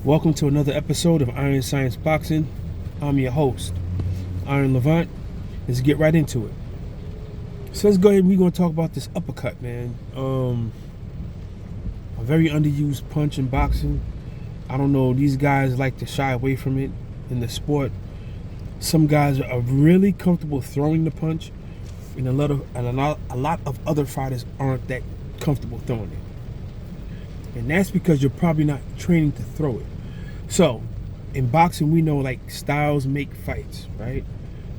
Welcome to another episode of Iron Science Boxing. I'm your host, Iron Levant. Let's get right into it. So let's go ahead and we're going to talk about this uppercut, man. A very underused punch in boxing. I don't know, these guys like to shy away from it in the sport. Some guys are really comfortable throwing the punch, and a lot of other fighters aren't that comfortable throwing it. And that's because you're probably not training to throw it. So, in boxing, we know like styles make fights, right?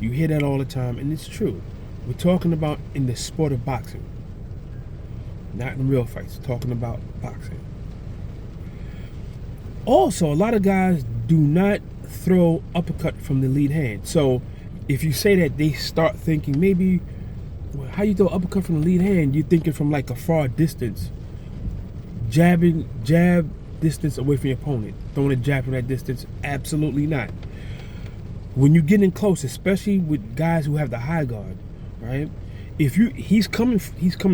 You hear that all the time, and it's true. We're talking about in the sport of boxing, not in real fights. We're talking about boxing. Also, a lot of guys do not throw uppercut from the lead hand. So, if you say that, they start thinking maybe, well, how you throw uppercut from the lead hand? You're thinking from like a far distance. Jab distance away from your opponent. Throwing a jab from that distance, absolutely not. When you get in close, especially with guys who have the high guard, right? If he's coming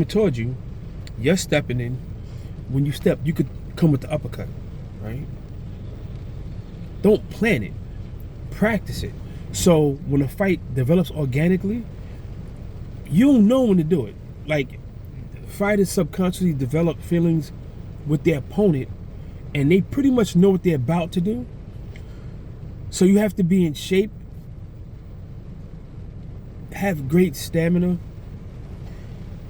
towards you, you're stepping in. When you step, you could come with the uppercut, right? Don't plan it, practice it. So when a fight develops organically, you'll know when to do it. Like, fighters subconsciously develop feelings with their opponent, and they pretty much know what they're about to do. So you have to be in shape, have great stamina,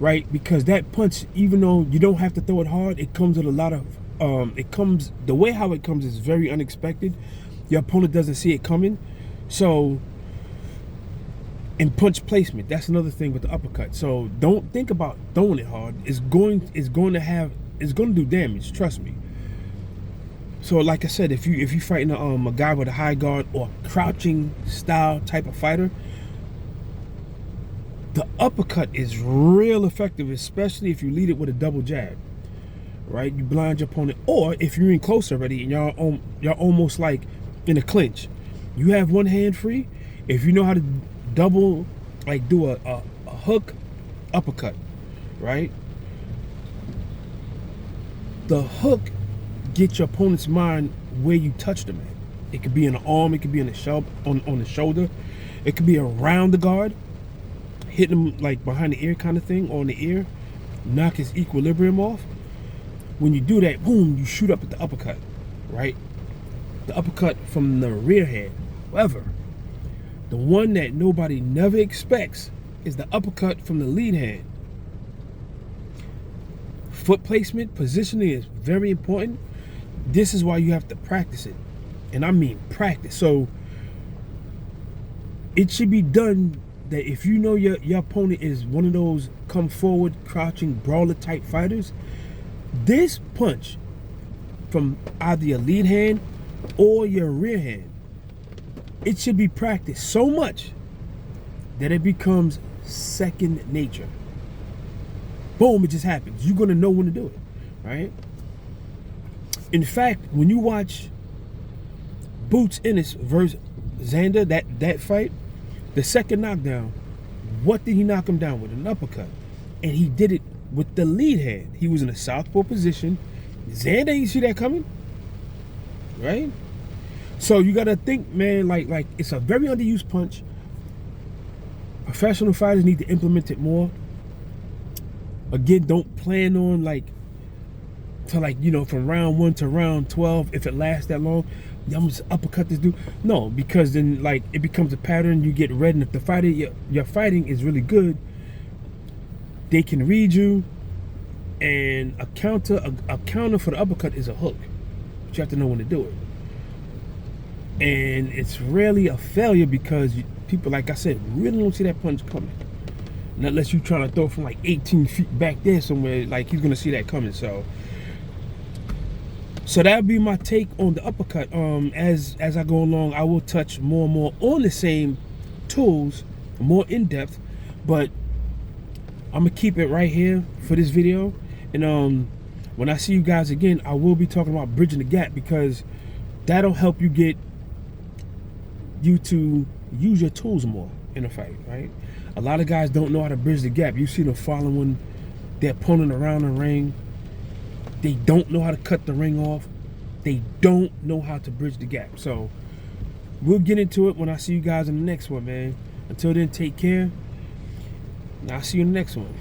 right? Because that punch, even though you don't have to throw it hard, it comes with a lot of the way how it comes is very unexpected. Your opponent doesn't see it coming. So, and punch placement, that's another thing with the uppercut. So don't think about throwing it hard. It's going to do damage, trust me. So like I said, if you fighting a guy with a high guard or crouching style type of fighter, the uppercut is real effective, especially if you lead it with a double jab, right? You blind your opponent, or if you're in close already and you're almost like in a clinch, you have one hand free. If you know how to double, like do a hook uppercut, right? The hook gets your opponent's mind where you touch them at. It could be in the arm, it could be on the shoulder, it could be around the guard, hitting him like behind the ear kind of thing, or in the ear, knock his equilibrium off. When you do that, boom, you shoot up at the uppercut, right? The uppercut from the rear hand. However, the one that nobody never expects is the uppercut from the lead hand. Foot placement, positioning is very important. This is why you have to practice it. And I mean practice. So it should be done that if you know your opponent is one of those come forward, crouching, brawler type fighters, this punch from either your lead hand or your rear hand, it should be practiced so much that it becomes second nature. Boom, it just happens. You're going to know when to do it, right? In fact, when you watch Boots Ennis versus Xander, that fight, the second knockdown, what did he knock him down with? An uppercut. And he did it with the lead hand. He was in a southpaw position. Xander, you see that coming? Right? So you got to think, man, like it's a very underused punch. Professional fighters need to implement it more. Again, don't plan on from round 1 to round 12, if it lasts that long, I'm just uppercut this dude. No, because then it becomes a pattern. You get read, and if the fighter you're fighting is really good, they can read you. And a counter for the uppercut is a hook. But you have to know when to do it. And it's rarely a failure because people, like I said, really don't see that punch coming. And unless you're trying to throw from like 18 feet back there somewhere, like he's gonna see that coming. So that'll be my take on the uppercut. As I go along, I will touch more and more on the same tools, more in depth. But I'm gonna keep it right here for this video. And when I see you guys again, I will be talking about bridging the gap, because that'll help you get you to use your tools more in a fight, right? A lot of guys don't know how to bridge the gap. You see them following their opponent around the ring. They don't know how to cut the ring off. they don't know how to bridge the gap. So we'll get into it when I see you guys in the next one, man. Until then, take care. I'll see you in the next one.